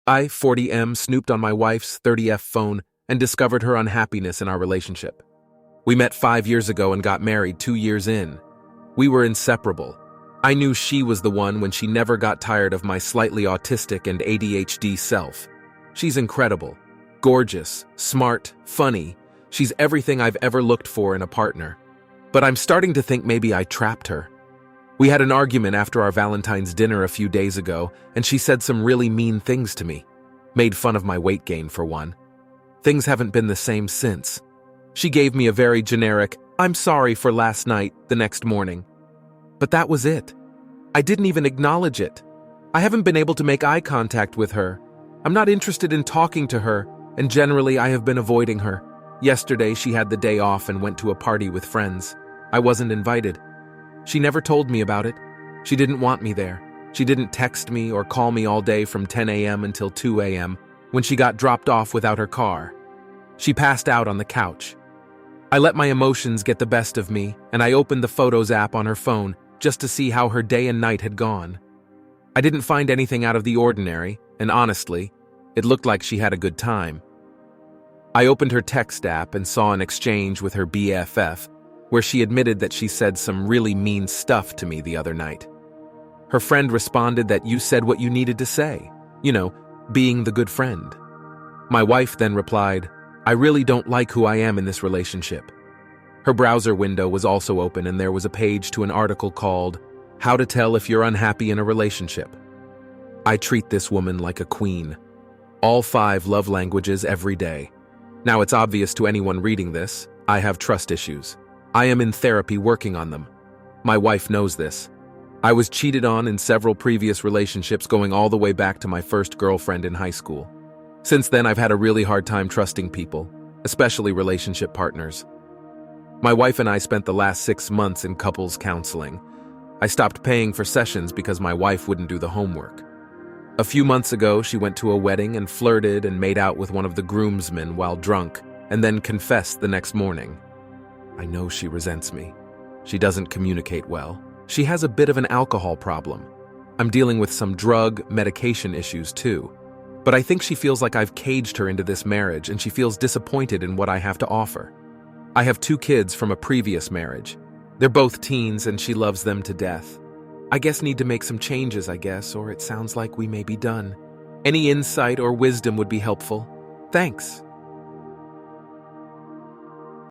I, 40M, snooped on my wife's 30F phone and discovered her unhappiness in our relationship. We met 5 years ago and got married 2 years in. We were inseparable. I knew she was the one when she never got tired of my slightly autistic and ADHD self. She's incredible, gorgeous, smart, funny. She's everything I've ever looked for in a partner. But I'm starting to think maybe I trapped her. We had an argument after our Valentine's dinner a few days ago, and she said some really mean things to me. Made fun of my weight gain, for one. Things haven't been the same since. She gave me a very generic, "I'm sorry for last night," the next morning. But that was it. I didn't even acknowledge it. I haven't been able to make eye contact with her. I'm not interested in talking to her, and generally I have been avoiding her. Yesterday she had the day off and went to a party with friends. I wasn't invited. She never told me about it. She didn't want me there. She didn't text me or call me all day from 10 a.m. until 2 a.m. when she got dropped off without her car. She passed out on the couch. I let my emotions get the best of me, and I opened the Photos app on her phone just to see how her day and night had gone. I didn't find anything out of the ordinary, and honestly, it looked like she had a good time. I opened her text app and saw an exchange with her BFF, where she admitted that she said some really mean stuff to me the other night. Her friend responded that you said what you needed to say, being the good friend. My wife then replied, "I really don't like who I am in this relationship." Her browser window was also open and there was a page to an article called, "How to Tell If You're Unhappy in a Relationship." I treat this woman like a queen. All 5 love languages every day. Now it's obvious to anyone reading this, I have trust issues. I am in therapy working on them. My wife knows this. I was cheated on in several previous relationships going all the way back to my first girlfriend in high school. Since then, I've had a really hard time trusting people, especially relationship partners. My wife and I spent the last 6 months in couples counseling. I stopped paying for sessions because my wife wouldn't do the homework. A few months ago, she went to a wedding and flirted and made out with one of the groomsmen while drunk, and then confessed the next morning. I know she resents me. She doesn't communicate well. She has a bit of an alcohol problem. I'm dealing with some drug, medication issues too. But I think she feels like I've caged her into this marriage and she feels disappointed in what I have to offer. I have 2 kids from a previous marriage. They're both teens and she loves them to death. I guess need to make some changes, or it sounds like we may be done. Any insight or wisdom would be helpful. Thanks.